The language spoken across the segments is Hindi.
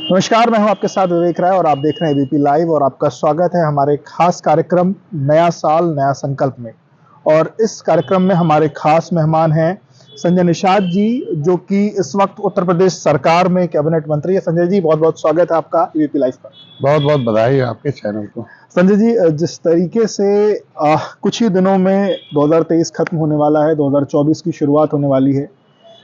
नमस्कार, मैं हूं आपके साथ विवेक राय और आप देख रहे हैं एबीपी लाइव और आपका स्वागत है हमारे खास कार्यक्रम नया साल नया संकल्प में। और इस कार्यक्रम में हमारे खास मेहमान हैं संजय निषाद जी, जो कि इस वक्त उत्तर प्रदेश सरकार में कैबिनेट मंत्री है। संजय जी, बहुत बहुत स्वागत है आपका एबीपी लाइव पर। बहुत बहुत बधाई आपके चैनल को। संजय जी, जिस तरीके से कुछ ही दिनों में 2023 खत्म होने वाला है, 2024 की शुरुआत होने वाली है।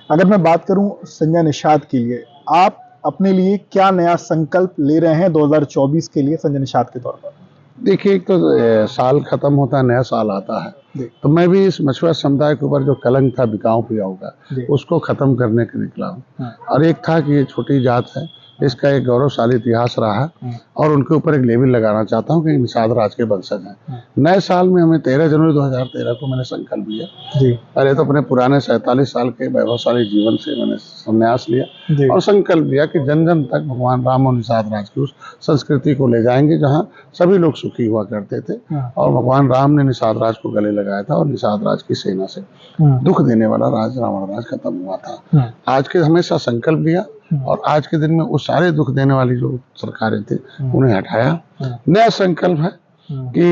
अगर मैं बात करूं संजय निषाद के लिए, आप अपने लिए क्या नया संकल्प ले रहे हैं 2024 के लिए संजय निषाद के तौर पर? देखिए, एक तो साल खत्म होता है, नया साल आता है, तो मैं भी इस मछुआ समुदाय के ऊपर जो कलंक था बिकाऊ पियाऊ का, उसको खत्म करने के निकला हूँ। और एक था कि ये छोटी जात है, इसका एक गौरवशाली इतिहास रहा है और उनके ऊपर एक लेबल लगाना चाहता हूँ कि निषाद राज के वंशज हैं। नए साल में हमें 13 जनवरी 2013 को मैंने संकल्प लिया। पहले तो अपने पुराने 47 साल के वैभवशाली जीवन से मैंने संन्यास लिया और संकल्प लिया कि जन जन तक भगवान राम और निषाद राज की उस संस्कृति को ले जाएंगे जहाँ सभी लोग सुखी हुआ करते थे। और भगवान राम ने निषाद राज को गले लगाया था और निषाद राज की सेना से दुख देने वाला राज रावण राज खत्म हुआ था। आज के हमेशा संकल्प लिया और आज के दिन में वो सारे दुख देने वाली जो सरकारें थी उन्हें हटाया। नया संकल्प है कि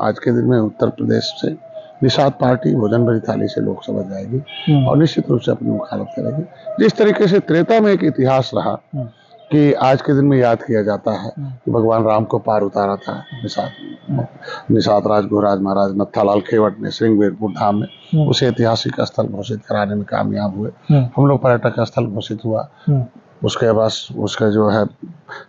आज के दिन में उत्तर प्रदेश से निषाद पार्टी भोजन भरी थाली से लोकसभा जाएगी और निश्चित रूप से अपनी मुखालत करेगी। जिस तरीके से त्रेता में एक इतिहास रहा कि आज के दिन में याद किया जाता है कि भगवान राम को पार उतारा था निषाद राज गुहराज महाराज नत्थालाल खेवट ने श्रृंगवीरपुर धाम में उसे ऐतिहासिक स्थल घोषित कराने में कामयाब हुए। हम लोग पर्यटक स्थल घोषित हुआ। उसके पास उसका जो है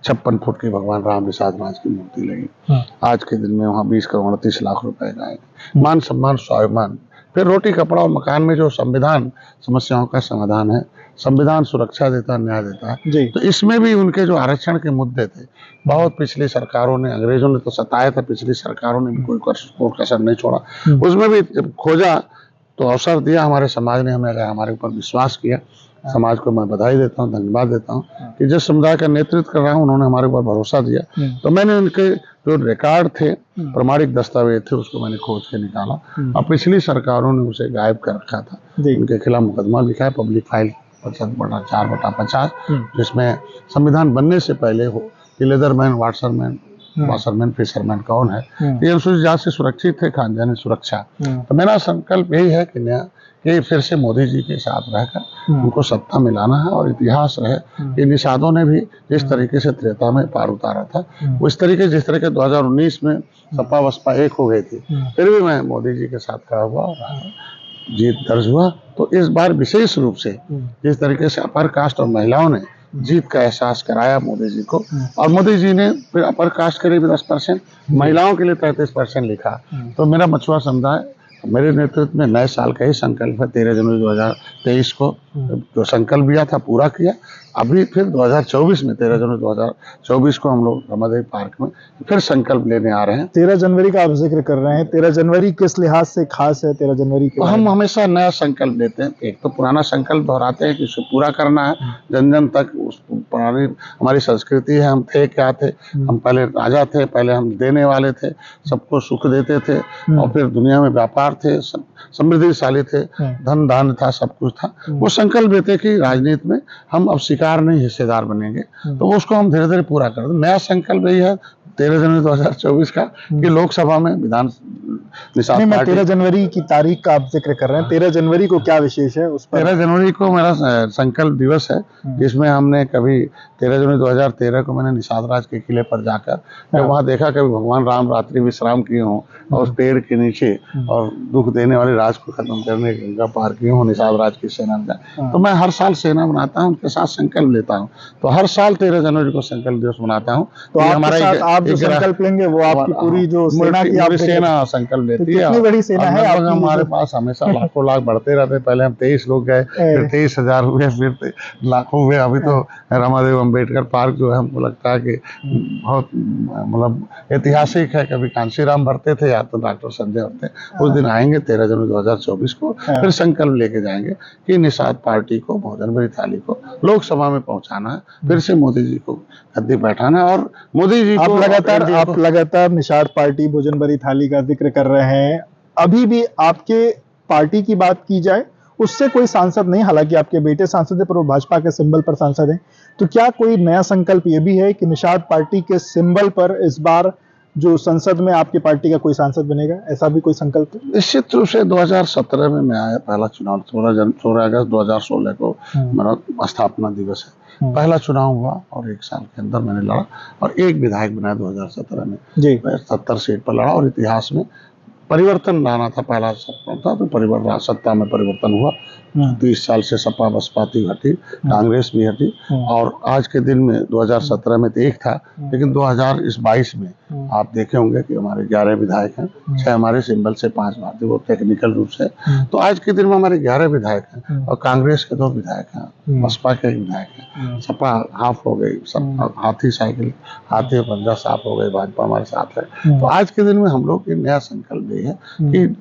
56 फुट की भगवान राम निषाद राज की मूर्ति लगी। आज के दिन में वहाँ 20 करोड़ 30 लाख रुपए का मान सम्मान स्वाभिमान। फिर रोटी कपड़ा और मकान में जो संविधान समस्याओं का समाधान है, संविधान सुरक्षा देता है, न्याय देता है, तो इसमें भी उनके जो आरक्षण के मुद्दे थे, बहुत पिछली सरकारों ने, अंग्रेजों ने तो सताया था, पिछली सरकारों ने भी कोई कसर नहीं छोड़ा। उसमें भी खोजा तो अवसर दिया हमारे समाज ने, हमें हमारे ऊपर विश्वास किया। समाज को मैं बधाई देता हूँ, धन्यवाद देता हूँ कि जिस समुदाय का नेतृत्व कर रहा हूँ उन्होंने हमारे ऊपर भरोसा दिया। तो मैंने उनके जो रिकॉर्ड थे, प्रमाणिक दस्तावेज थे, उसको मैंने खोज के निकाला और पिछली सरकारों ने उसे गायब कर रखा था। उनके खिलाफ मुकदमा लिखा है, पब्लिक फाइल 4/50, जिसमें संविधान बनने से पहले हो कि लेदरमैन, वाटरमैन, फिशरमैन कौन है, ये अनुसूचित जाति से सुरक्षित थे, खानदानी सुरक्षा। तो मेरा संकल्प यही है कि फिर से मोदी जी के साथ रहकर उनको सत्ता में लाना है। और इतिहास रहे कि निषादों ने भी जिस तरीके से त्रेता में पार उतारा था, जिस तरीके 2019 में सपा बसपा एक हो गई थी, फिर भी मैं मोदी जी के साथ खड़ा हुआ और जीत दर्ज हुआ। तो इस बार विशेष रूप से जिस तरीके से अपर कास्ट और महिलाओं ने जीत का एहसास कराया मोदी जी को, और मोदी जी ने फिर अपर कास्ट के लिए भी 10%, महिलाओं के लिए 33% लिखा। तो मेरा मछुआ समुदाय मेरे नेतृत्व में नए साल का ही संकल्प है। 13 जनवरी 2023 को जो संकल्प लिया था पूरा किया। अभी फिर 2024 में 13 जनवरी 2024 को हम लोग रमादेवी पार्क में फिर संकल्प लेने आ रहे हैं। 13 जनवरी का आप जिक्र कर रहे हैं, 13 जनवरी किस लिहाज से खास है? 13 जनवरी के हम हमेशा नया संकल्प लेते हैं। एक तो पुराना संकल्प दोहराते हैं कि उसे पूरा करना है, जन जन तक उस पुरानी हमारी संस्कृति है, हम थे क्या थे, हम पहले राजा थे, पहले हम देने वाले थे, सबको सुख देते थे और फिर दुनिया में व्यापार थे, समृद्धिशाली थे, धन धान्य था, सब कुछ था। वो संकल्प लेते कि राजनीति में हम अब शिकार नहीं हिस्सेदार बनेंगे, तो उसको हम धीरे धीरे पूरा कर दें। नया संकल्प यही है 13 जनवरी 2024 का कि लोकसभा में विधान निषाद मैं 13 जनवरी की तारीख का आप जिक्र कर रहे हैं, 13 जनवरी को क्या विशेष है उस पर? 13 जनवरी को मेरा संकल्प दिवस है, जिसमें हमने कभी 13 जनवरी 2013 को मैंने निषाद राज के किले पर जाकर वहाँ देखा कभी भगवान राम रात्रि विश्राम किए हों और उस पेड़ के नीचे और दुख देने वाले राज को खत्म करने गंगा पार किए हों निषाद राज की सेना में। तो मैं हर साल सेना बनाता हूँ, उनके साथ संकल्प लेता हूँ। तो हर साल 13 जनवरी को संकल्प दिवस मनाता हूँ। तो हमारा आप जो संकल्प लेंगे वो आपकी पूरी जो सेना की सेना संकल्प लेती है। कितनी बड़ी सेना है आपकी? हमारे पास हमेशा लाखों लाख बढ़ते रहते। पहले हम 23 लोग गए, फिर 23,000 हुए, फिर लाखों हुए। अभी तो रमादेवी अम्बेडकर पार्क जो है हमको लगता है कि बहुत मतलब ऐतिहासिक है। कभी कांशीराम भरते थे या तो डॉक्टर संजय होते। उस दिन आएंगे 13 जनवरी 2024 को, फिर संकल्प लेके जाएंगे कि निषाद पार्टी को भोजन भरी थाली को लोकसभा में पहुंचाना है, फिर से मोदी जी को गद्दी बैठाना है। और मोदी जी को आप लगातार निषाद पार्टी भोजन भरी थाली का जिक्र कर रहे हैं। अभी भी आपके पार्टी की बात की जाए उससे कोई सांसद नहीं, हालांकि आपके बेटे सांसद है पर वो भाजपा के सिंबल पर सांसद हैं। तो क्या कोई नया संकल्प ये भी है कि निषाद पार्टी के सिंबल पर इस बार जो संसद में आपकी पार्टी का कोई सांसद बनेगा, ऐसा भी कोई संकल्प है? निश्चित रूप से 2017 में मैं आया, पहला चुनाव 16 अगस्त 2016 को मेरा स्थापना दिवस है। पहला चुनाव हुआ और 1 साल के अंदर मैंने लड़ा और एक विधायक बनाया 2017 में जी। 70 सीट पर लड़ा और इतिहास में परिवर्तन लाना था, पहला सपना था, तो परिवर्तन, सत्ता में परिवर्तन हुआ। 30 साल से सपा बसपा हटी, कांग्रेस भी हटी और आज के दिन में 2017 में तो एक था, लेकिन 2022 में आप देखे होंगे कि हमारे 11 विधायक हैं, 6 हमारे सिंबल से, 5 भारतीय, वो टेक्निकल रूप से। तो आज के दिन में हमारे 11 विधायक हैं और कांग्रेस के 2 विधायक हैं, बसपा के 1 विधायक है, सपा हाफ हो गई, सब हाथी साइकिल, हाथी पंजा साफ हो गए, भाजपा हमारे साथ है। तो आज के दिन में हम लोग एक नया संकल्प ये है कि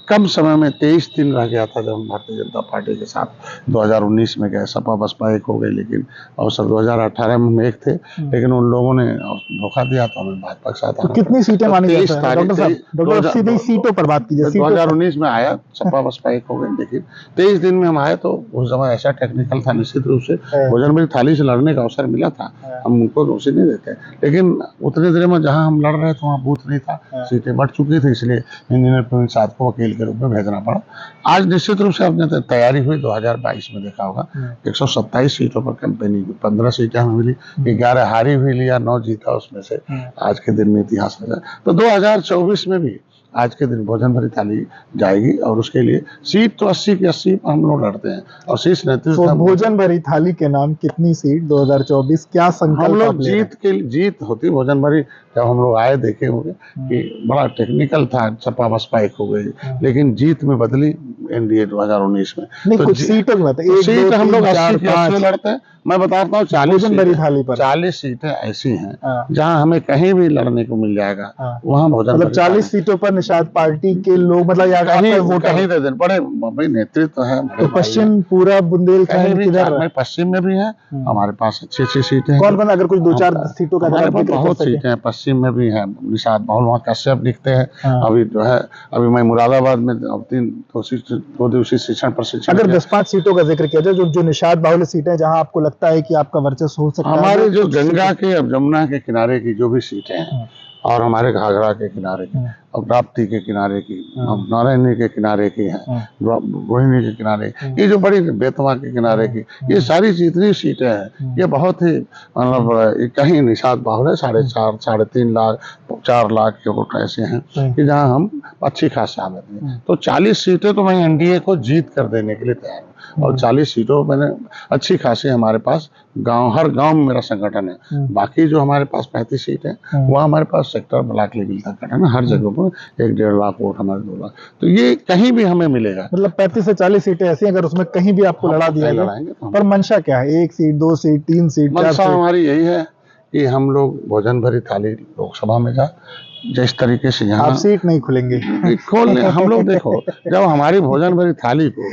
कम समय में 23 दिन रह गया था जब हम भारतीय जनता पार्टी के साथ 2019 में गए, सपा बसपा एक हो गई, लेकिन अवसर 2018 में हम एक थे, लेकिन उन लोगों ने धोखा दिया तो हमें भाजपा के साथ। तो कितनी सीटें मानी जाती हैं डॉक्टर साहब? डॉक्टर सीधे सीटों पर बात कीजिए। 2019 में आया, सपा बसपा एक हो गई, लेकिन 23 दिन में हम आए तो उस समय ऐसा टेक्निकल था, निश्चित रूप से भोजन भरी थाली से लड़ने का अवसर मिला था, हम उनको उसे नहीं देते, लेकिन उतने देर में जहाँ हम लड़ रहे थे वहाँ बूथ नहीं था, सीटें बढ़ चुकी थी, इसलिए इंजीनियर प्रवीण साथ को वकील के रूप में भेजना पड़ा। आज निश्चित रूप से अपने तैयारी हुई, 2022 में देखा होगा 127 सीटों पर कैंपेनिंग हुई, 15 सीटें हमें मिली, 11 हारी हुई लिया, 9 जीता, उसमें से आज के दिन में इतिहास हो जाए। तो 2024 में भी आज के दिन भोजन भरी थाली जाएगी और उसके लिए सीट तो 80 की 80 पर हम लोग लड़ते हैं और शीर्ष नेतृत्व। तो भोजन भरी थाली के नाम कितनी सीट 2024, क्या संकल्प? हम लोग जीत होती भोजन भरी। जब हम लोग आए देखे होंगे कि बड़ा टेक्निकल था, सपा बसपा एक हो गई, लेकिन जीत में बदली एनडीए 2019 में। नहीं, तो कुछ सीटों की बात है, सीट हम लोग 80 की 80 लड़ते हैं। मैं बताता हूँ 40 सीटें ऐसी हैं जहाँ हमें कहीं भी लड़ने को मिल जाएगा, वहाँ भोजन, मतलब 40 सीटों पर निषाद पार्टी के लोग, मतलब कहीं दे दें, बड़े भाई नेतृत्व है। तो पश्चिम पूरा बुंदेलखंड, पश्चिम में भी है हमारे पास अच्छी सीटें। कौन अगर कुछ 2-4 सीटों का बहुत सीटें हैं, पश्चिम में भी है निषाद बाहुल, वहाँ कश्यप लिखते हैं। अभी जो है, अभी मैं मुरादाबाद में 2 दिवसीय शिक्षण प्रशिक्षण। अगर 10-5 सीटों का जिक्र किया जाए जो निषाद बाहुल्य सीटें, जहां आपको लगता है कि आपका वर्चस्व हो सकता है? हमारे जो गंगा के, अब जमुना के किनारे की जो भी सीटें हैं और हमारे घाघरा के किनारे की और राप्ती के किनारे की, नारायणी के किनारे की है, रोहिणी के किनारे, ये जो बड़ी बेतवा के किनारे की, ये सारी जितनी सीटें हैं ये बहुत ही मतलब कहीं निषाद बाहुल है। 4.5 साढ़े 3 लाख 4 लाख के वोट ऐसे हैं कि जहां हम अच्छी खासी आमद है। तो 40 सीटें तो मैं एनडीए को जीत कर देने के लिए तैयार हूँ और 40 सीटों मैंने अच्छी खासी, हमारे पास हर गांव में मेरा संगठन है। बाकी जो हमारे पास 35 सीट है वह हमारे पास सेक्टर ब्लॉक लेवल तक संगठन है, हर जगह पर 1-1.5 लाख वोट, हमारे 2 लाख, तो ये कहीं भी हमें मिलेगा। मतलब 35 से 40 सीटें ऐसी, अगर उसमें कहीं भी आपको लड़ा दिया जाए, पर मंशा क्या है? 1 सीट, 2 सीट, 3 सीट? मंशा हमारी यही है कि हम लोग भोजन भरी थाली लोकसभा में जाए, जिस तरीके से यहाँ आप सीट नहीं खुलेंगे खोलने। हम लोग देखो, जब हमारी भोजन भरी थाली को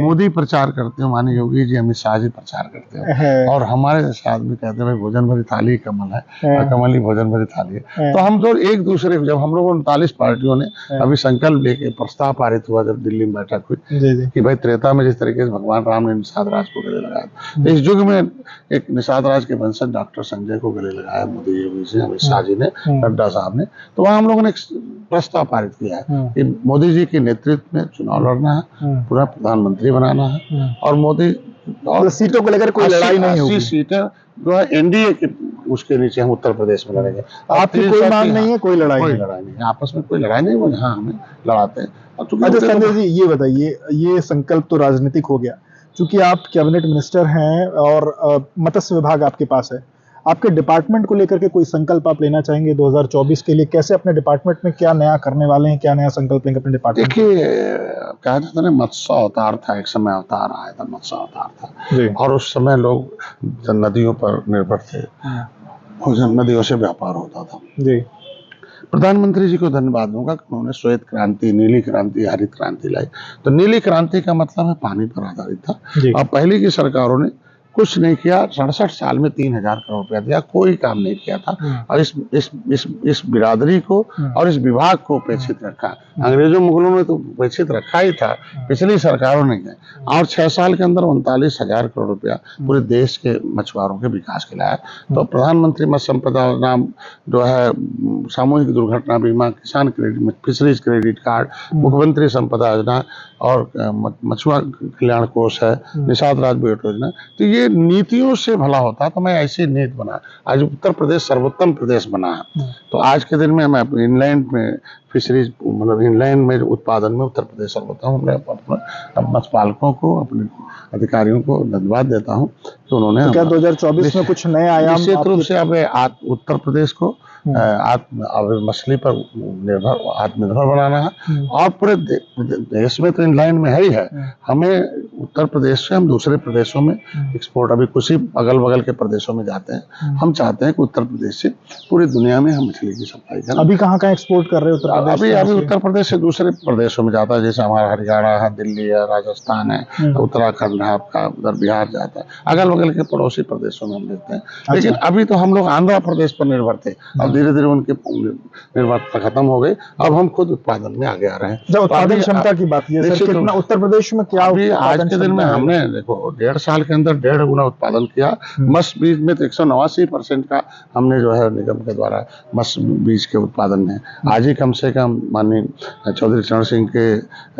मोदी प्रचार करते हो, माननीय योगी जी, अमित शाह जी प्रचार करते हो, और हमारे जैसे आदमी कहते हैं भाई भोजन भरी थाली कमल है, कमल ही भोजन भरी थाली है, तो हम तो एक दूसरे को, जब हम लोग 39 पार्टियों ने अभी संकल्प लेके प्रस्ताव पारित हुआ, जब दिल्ली में बैठक हुई कि भाई त्रेता में जिस तरीके से भगवान राम ने निषाद राज को गले लगाया, तो इस युग में एक निषाद राज के वंशज डॉक्टर संजय को गले लगाया मोदी योगी जी, अमित शाह जी ने, नड्डा साहब ने। तो वहाँ हम लोगों ने प्रस्ताव पारित किया है कि मोदी जी के नेतृत्व में चुनाव लड़ना है, पूरा प्रधानमंत्री बनाना है और मोदी, और सीटों को लेकर कोई लड़ाई नहीं होगी। 80 सीटें जो है एनडीए के, उसके नीचे हम उत्तर प्रदेश में लड़ेंगे। आपकी कोई मांग नहीं है? कोई लड़ाई नहीं, आपस में कोई लड़ाई नहीं, वो यहाँ हमें लड़ाते हैं। अच्छा संजय जी, ये बताइए, ये संकल्प तो राजनीतिक हो गया, चूंकि आप कैबिनेट मिनिस्टर हैं और मत्स्य विभाग आपके पास है, आपके डिपार्टमेंट को लेकर के कोई संकल्प आप लेना चाहेंगे 2024 के लिए? कैसे अपने डिपार्टमेंट में क्या नया करने वाले हैं, क्या नया संकल्प लेंगे अपने डिपार्टमेंट? देखिए, कहा जाता है मत्स्य अवतार था, एक समय अवतार आया था, मत्स्य अवतार था, और उस समय लोग नदियों पर निर्भर थे, नदियों से व्यापार होता था जी। प्रधानमंत्री जी को धन्यवाद दूंगा कि उन्होंने श्वेत क्रांति, नीली क्रांति, हरित क्रांति लाई। तो नीली क्रांति का मतलब है पानी पर आधारित था, और पहले की सरकारों ने कुछ नहीं किया। 67 साल में 3000 करोड़ रुपया दिया, कोई काम नहीं किया था। और इस बिरादरी को और इस विभाग को उपेक्षित रखा। अंग्रेजों मुगलों ने तो उपेक्षित रखा ही था, पिछली सरकारों ने किया। और 6 साल के अंदर 39,000 करोड़ रुपया पूरे देश के मछुआरों के विकास के लाया। तो प्रधानमंत्री मत्स्य संपदा नाम जो है, सामूहिक दुर्घटना बीमा, किसान क्रेडिट, फिशरीज क्रेडिट कार्ड, मुख्यमंत्री संपदा योजना और मछुआ कल्याण कोष है, निषाद राजबोट योजना। तो ये नीतियों से भला होता तो मैं ऐसी नीति बना। आज उत्तर प्रदेश सर्वोत्तम प्रदेश बना है। तो आज के दिन में मैं इंग्लैंड में फिशरीज मतलब इंग्लैंड में उत्पादन में उत्तर प्रदेश सर्वोत्तम। मैं अपने मत्स्यपालकों को, अपने अधिकारियों को धन्यवाद देता हूँ कि उन्होंने। तो क्या 2024 में कुछ नए आयाम निश्चित रूप से अब उत्तर प्रदेश को मछली पर आत्मनिर्भर बनाना है। और पूरे देश में तो इंग्लैंड में है ही है, हमें उत्तर प्रदेश से हम दूसरे प्रदेशों में एक्सपोर्ट, अभी कुछ ही अगल बगल के प्रदेशों में जाते हैं। हम चाहते हैं कि उत्तर प्रदेश से पूरी दुनिया में हम मछली की सप्लाई करें। अभी कहाँ एक्सपोर्ट कर रहे हैं उत्तर प्रदेश? अभी उत्तर प्रदेश से दूसरे प्रदेशों में जाता है, जैसे हमारा हरियाणा है, दिल्ली है, राजस्थान है, उत्तराखंड है, आपका उधर बिहार जाता है, अगल बगल के पड़ोसी प्रदेशों में हम देते हैं। लेकिन अभी तो हम लोग आंध्र प्रदेश पर निर्भर थे, अब धीरे धीरे उनकी निर्भरता खत्म हो गई। अब हम खुद उत्पादन में आगे आ रहे हैं। जब उत्पादन क्षमता की बात है सर, कितना उत्तर प्रदेश में क्या आज के दिन में हमने देखो 1.5 साल के अंदर 1.5 गुना उत्पादन किया। मत्स्य बीज में तो 189% का हमने जो है निगम के द्वारा मत्स्य बीज के उत्पादन में। आज ही कम से कम माननीय चौधरी चरण सिंह के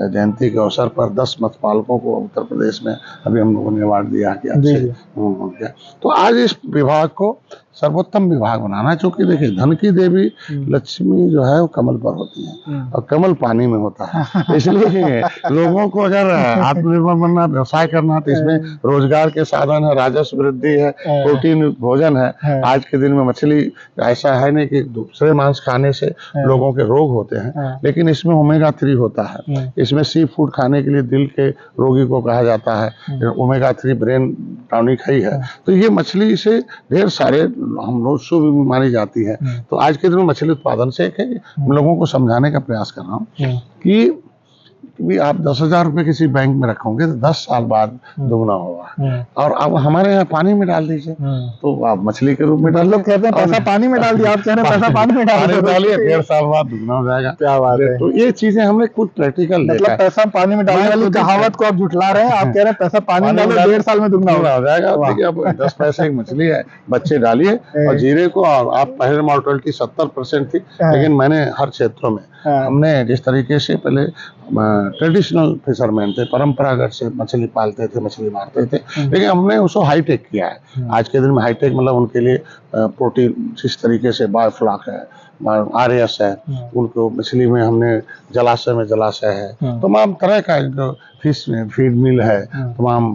जयंती के अवसर पर 10 मत्स्यपालकों को उत्तर प्रदेश में अभी हम लोगों ने अवार्ड दिया कि अच्छे। तो आज इस विभाग को सर्वोत्तम विभाग बनाना, क्योंकि देखिए धन की देवी लक्ष्मी जो है वो कमल पर होती है और कमल पानी में होता है। इसलिए लोगों को अगर आत्मनिर्भर बनना, व्यवसाय करना, तो इसमें रोजगार के साधन है, राजस्व वृद्धि है, प्रोटीन भोजन है। आज के दिन में मछली ऐसा है नहीं कि दूसरे मांस खाने से लोगों के रोग होते हैं, लेकिन इसमें ओमेगा 3 होता है। इसमें सी फूड खाने के लिए दिल के रोगी को कहा जाता है, ओमेगा 3 ब्रेन टॉनिक ही है। तो ये मछली से ढेर सारे हम लोग शुभ मानी जाती है। तो आज के दिन में मछली उत्पादन से लोगों को समझाने का प्रयास कर रहा हूँ कि भी आप 10,000 रुपए किसी बैंक में रखोगे तो 10 साल बाद दुगना होगा। और अब हमारे यहाँ पानी में डाल दीजिए तो आप मछली के रूप में डाल। लोग कहते हैं पैसा पानी में डाल दिया, आप कह रहे हैं पैसा पानी में डालिए, 1.5 साल बाद दुगना हो जाएगा। क्या बात है। तो ये चीजें हमने कुछ प्रैक्टिकल मतलब पैसा पानी में डालने वाली कहावत को आप झुठला रहे हैं। आप कह रहे हैं पैसा पानी में डालो 1.5 साल में दुगना हो जाएगा। देखिए अब 10 पैसे की मछली है, बच्चे डालिए और जीरे को। और आप पहले मॉर्टेलिटी 70% थी, लेकिन मैंने हर क्षेत्रों में हमने जिस तरीके से पहले ट्रेडिशनल फिशरमैन थे, परंपरागत से मछली पालते थे, मछली मारते थे, लेकिन हमने उसको हाईटेक किया है। आज के दिन में हाईटेक मतलब उनके लिए प्रोटीन जिस तरीके से बायोफ्लॉक है, RS है, उनको मछली में हमने जलाशय है, तमाम तरह का जो फिश फीड मिल है, तमाम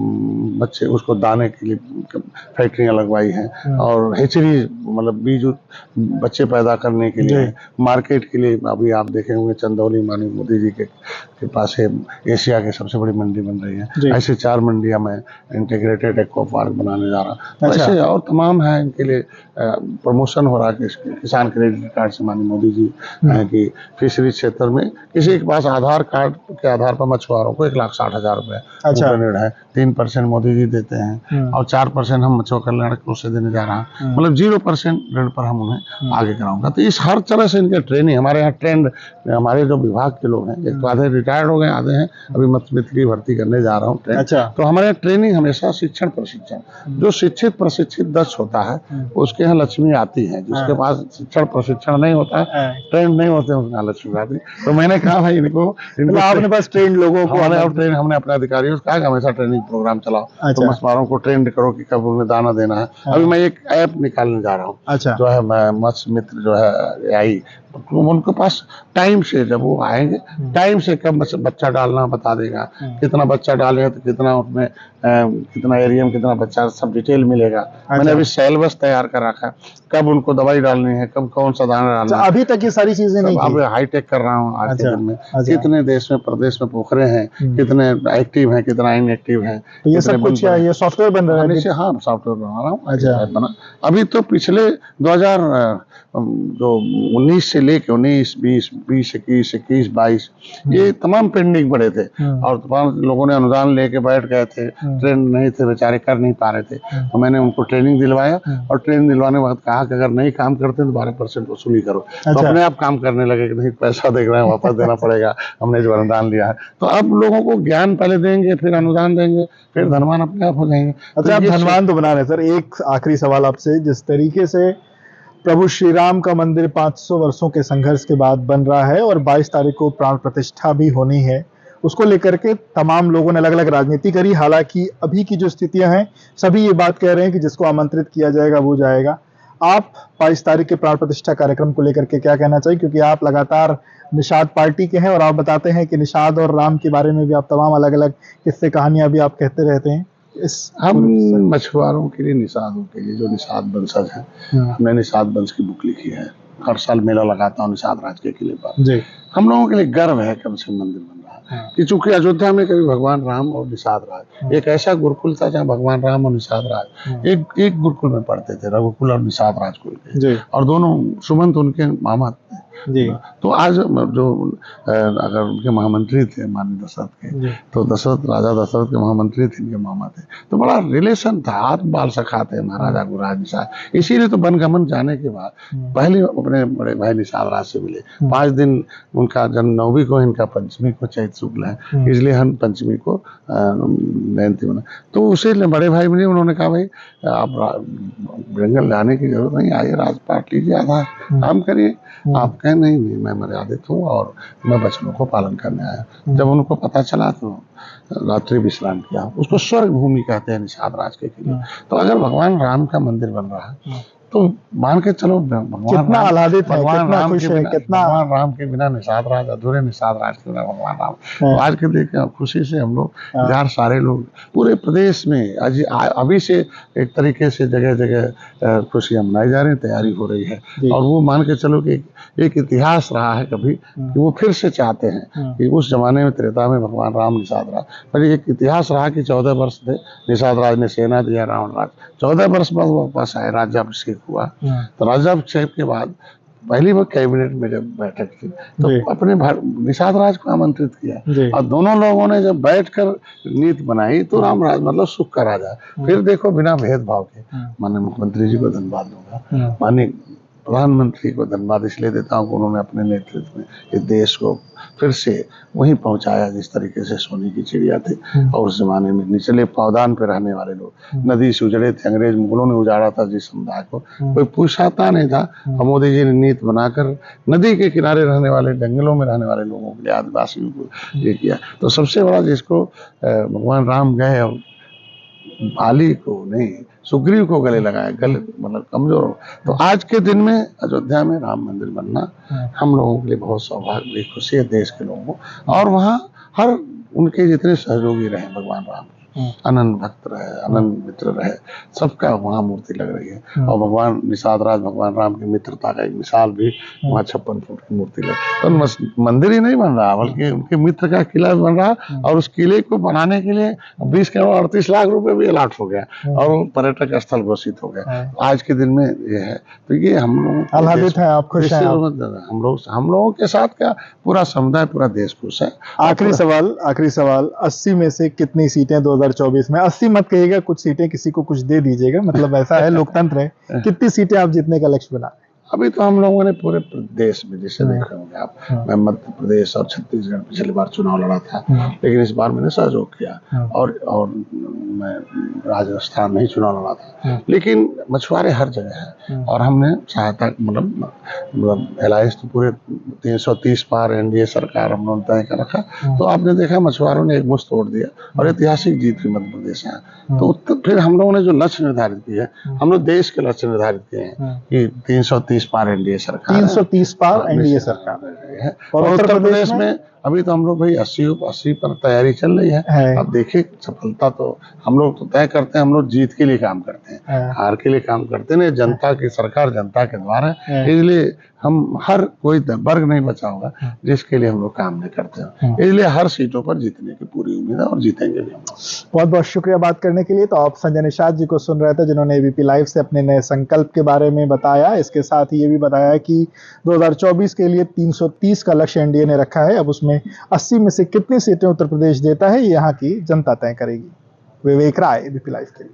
बच्चे उसको दाने के लिए फैक्ट्रियाँ लगवाई हैं। और हेचरी मतलब बीज बच्चे पैदा करने के लिए, मार्केट के लिए। अभी आप देखे होंगे चंदौली माननीय मोदी जी के पास है एशिया की सबसे बड़ी मंडी बन रही है। ऐसे 4 मंडियां मैं इंटीग्रेटेड एक्वा पार्क बनाने जा रहा हूँ। ऐसे और तमाम है, इनके लिए प्रमोशन हो रहा है। किसान क्रेडिट कार्ड से माननीय मोदी जी कि फिशरी क्षेत्र में किसी के पास आधार कार्ड के आधार पर मछुआरों को 1,60,000 रुपए ऋण है। 3% मोदी जी देते हैं और 4% हम मछुआ कल्याण कोष से देने जा रहा है। मतलब 0% ऋण पर हम उन्हें आगे कराऊंगा। तो इस हर तरह से इनके ट्रेनिंग हमारे यहाँ ट्रेंड, हमारे जो विभाग के लोग हैं, एक तो आधे रिटायर्ड हो गए, आधे हैं अभी मत्स्य मित्र की भर्ती करने जा रहा हूँ। तो हमारे यहाँ ट्रेनिंग हमेशा शिक्षण प्रशिक्षण, जो शिक्षित प्रशिक्षित दक्ष होता है उसके यहाँ लक्ष्मी आती है। जिसके पास शिक्षण प्रशिक्षण नहीं होता है, ट्रेंड नहीं होते, उसके यहाँ लक्ष्मी आती। तो मैंने कहा भाई इनको आपने पास ट्रेन लोगों को हमने अपने अधिकारियों से कहा कि हमेशा ट्रेनिंग प्रोग्राम चलाओ। तो मछुआरों को ट्रेंड करो कि कब उन्हें दाना देना है। अभी मैं एक ऐप निकालने जा रहा हूँ जो है मत्स्य मित्र जो है AI, तो उनके पास टाइम से जब वो आएंगे, टाइम से कब बच्चा डालना बता देगा, कितना बच्चा डालेगा तो कितना उसमें कितना एरिया में कितना बच्चा, सब डिटेल मिलेगा। मैंने अभी सिलेबस तैयार कर रखा है, कब उनको दवाई डालनी है, कब कौन सा दाना डालना है। अभी तक ये सारी चीजें नहीं, अब हाईटेक कर रहा हूँ। आज के दिन में कितने देश में प्रदेश में पोखरे हैं, कितने एक्टिव हैं, कितना इनएक्टिव है, ये सब कुछ ये सॉफ्टवेयर बन रहा है। हाँ, सॉफ्टवेयर बना रहा हूँ। अभी तो पिछले जो 19 से लेके 19, 20, 21, 22 ये तमाम पेंडिंग पड़े थे और तमाम लोगों ने अनुदान लेके बैठ गए थे, ट्रेन नहीं थे, बेचारे कर नहीं पा रहे थे। तो मैंने उनको ट्रेनिंग दिलवाया और ट्रेनिंग दिलवाने के बाद कहा कि अगर नहीं काम करते तो 12% वसूली करो। तो अपने आप काम करने लगे कि नहीं पैसा देख रहे हैं वापस देना पड़ेगा, हमने जो अनुदान लिया है। तो अब लोगों को ज्ञान पहले देंगे, फिर अनुदान देंगे, फिर धनवान अपने आप हो जाएंगे। अच्छा, आप धनवान तो बना रहे सर। एक आखिरी सवाल आपसे, जिस तरीके से प्रभु श्री राम का मंदिर 500 वर्षों के संघर्ष के बाद बन रहा है और 22 तारीख को प्राण प्रतिष्ठा भी होनी है, उसको लेकर के तमाम लोगों ने अलग अलग राजनीति करी। हालांकि अभी की जो स्थितियां हैं, सभी ये बात कह रहे हैं कि जिसको आमंत्रित किया जाएगा वो जाएगा। आप 22 तारीख के प्राण प्रतिष्ठा कार्यक्रम को लेकर के क्या कहना चाहिए, क्योंकि आप लगातार निषाद पार्टी के हैं और आप बताते हैं कि निषाद और राम के बारे में भी आप तमाम अलग अलग किस्से कहानियां भी आप कहते रहते हैं। हम मछुआरों के लिए, निषादों के लिए, जो निषाद वंशज है, हमने निषाद वंश की बुक लिखी है। हर साल मेला लगाता हूँ निषाद राज के किले पर। हम लोगों के लिए गर्व है कम से कम मंदिर बन रहा है कि चूंकि अयोध्या में कभी भगवान राम और निषाद राज, एक ऐसा गुरुकुल था जहाँ भगवान राम और निषाद राज एक गुरुकुल में पढ़ते थे, रघुकुल और निषाद राजकुल के, और दोनों सुमंत उनके मामा थे। तो आज जो अगर उनके महामंत्री थे माननीय दशरथ के, तो दशरथ, राजा दशरथ के महामंत्री थे, इनके मामा थे, तो बड़ा रिलेशन था, आत्म बाल सखा थे महाराजा गुरुराज निषाद। इसीलिए तो वनगमन जाने के बाद पहले अपने बड़े भाई निषाद राज से मिले। 5 दिन उनका जन्म 9वीं को, इनका 5वीं को चैत शुक्ल है, इसलिए हम 5वीं को जयंती मना। तो उसे बड़े भाई मिले, उन्होंने कहा भाई आप जंगल जाने की जरूरत नहीं, आइए राजपाट लीजिए, आधा काम करिए। आप कहें नहीं मैं मर्यादित हूँ और मैं वचनों को पालन करने आया। जब उनको पता चला तो रात्रि विश्राम किया। उसको स्वर्ग भूमि कहते हैं निषाद राज के किले। तो अगर भगवान राम का मंदिर बन रहा है तो मान के चलो कितना आह्लादित है, कितना खुश है, कितना भगवान राम के बिना निषाद राज अधूरे, निषाद राज के बिना भगवान राम। तो आज के देखे खुशी से हम लोग यार सारे लोग पूरे प्रदेश में आज अभी से एक तरीके से जगह जगह खुशियां मनाई जा रही हैं, तैयारी हो रही है। और वो मान के चलो कि एक इतिहास रहा है कभी कि वो फिर से चाहते हैं कि उस जमाने में त्रेता में भगवान राम निषाद राज, पर एक इतिहास रहा कि 14 वर्ष थे निषाद राज ने सेना दिया, रावण राज 14 वर्ष बाद वापस आए, राज्याभिषेक हुआ। तो राज्याभिषेक के बाद पहली बार कैबिनेट में जब बैठक की तो अपने निषाद राज को आमंत्रित किया और दोनों लोगों ने जब बैठकर नीति बनाई तो राम राज मतलब सुख का राजा। फिर देखो बिना भेदभाव के, माननीय मुख्यमंत्री जी को धन्यवाद दूंगा, माननीय प्रधानमंत्री को धन्यवाद इसलिए देता हूँ कि उन्होंने अपने नेतृत्व में इस देश को फिर से वहीं पहुंचाया जिस तरीके से सोने की चिड़िया थी। और उस जमाने में निचले पावदान पे रहने वाले लोग, नदी से उजड़े थे, अंग्रेज मुगलों ने उजाड़ा था जिस समुदाय को, कोई पूछता नहीं था। मोदी जी ने नीति बनाकर नदी के किनारे रहने वाले, जंगलों में रहने वाले लोगों के लिए, आदिवासियों को ये किया। तो सबसे बड़ा जिसको भगवान राम गए और बाली को नहीं सुग्रीव को गले लगाया, गले मतलब कमजोर हो। तो आज के दिन में अयोध्या में राम मंदिर बनना हम लोगों के लिए बहुत सौभाग्य, खुशी है देश के लोगों को। और वहाँ हर उनके जितने सहयोगी रहे भगवान राम, अनंत भक्त रहे, अनंत मित्र रहे, सबका वहाँ मूर्ति लग रही है। और भगवान निषाद राज भगवान राम की मित्रता का एक मिसाल भी वहाँ 56 फुट की मूर्ति लग। तो मंदिर ही नहीं बन रहा बल्कि उनके मित्र का किला बन रहा। और उस किले को बनाने के लिए 20 करोड़ 38 लाख रुपए भी अलॉट हो गया और वो पर्यटक स्थल घोषित हो गया। आज के दिन में ये है। तो ये हम लोग आह्लादित है, आप खुश हैं। हम लोगों के साथ क्या पूरा समुदाय, पूरा देश खुश है। आखिरी सवाल 80 में से कितनी सीटें 2024 में? 80 मत कहिएगा, कुछ सीटें किसी को कुछ दे दीजिएगा, मतलब ऐसा है, लोकतंत्र है। कितनी सीटें आप जीतने का लक्ष्य बना? अभी तो हम लोगों ने पूरे प्रदेश में, जैसे देखे होंगे आप, मैं मध्य प्रदेश और छत्तीसगढ़ पिछली बार चुनाव लड़ा था, लेकिन इस बार मैंने सहयोग किया। और मैं राजस्थान में ही चुनाव लड़ा था। लेकिन मछुआरे हर जगह है और हमने सहायता मतलब अलायंस तो पूरे 330 पार एनडीए सरकार हम लोगों ने तय कर रखा। तो आपने देखा मछुआरों ने एक मुश्त तोड़ दिया और ऐतिहासिक जीत भी मध्य प्रदेश है। तो फिर हम लोगों ने जो लक्ष्य निर्धारित किया है, हम लोग देश के लक्ष्य निर्धारित किए हैं कि 330 पार एनडीए सरकार, 330 पार एनडीए सरकार है। और उत्तर प्रदेश में अभी तो हम लोग भाई 80 पर तैयारी चल रही है। अब देखिए सफलता तो हम लोग तो तय करते हैं, हम लोग जीत के लिए काम करते हैं, हार के लिए काम करते नहीं। जनता की सरकार जनता के द्वारा है, इसलिए हम हर कोई वर्ग नहीं बचा होगा जिसके लिए हम लोग काम नहीं करते हैं। इसलिए हर सीटों पर जीतने की पूरी उम्मीद है और जीतेंगे भी हम लोग। बहुत बहुत शुक्रिया बात करने के लिए। तो आप संजय निषाद जी को सुन रहे थे, जिन्होंने एबीपी लाइव से अपने नए संकल्प के बारे में बताया। इसके साथ ही ये भी बताया कि 2024 के लिए 330 का लक्ष्य एनडीए ने रखा है। अब उसमें 80 में से कितनी सीटें उत्तर प्रदेश देता है, ये यहाँ की जनता तय करेगी। विवेक राय, एबीपी लाइव के लिए।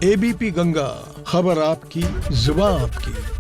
एबीपी गंगा, खबर आपकी, जुबान आपकी।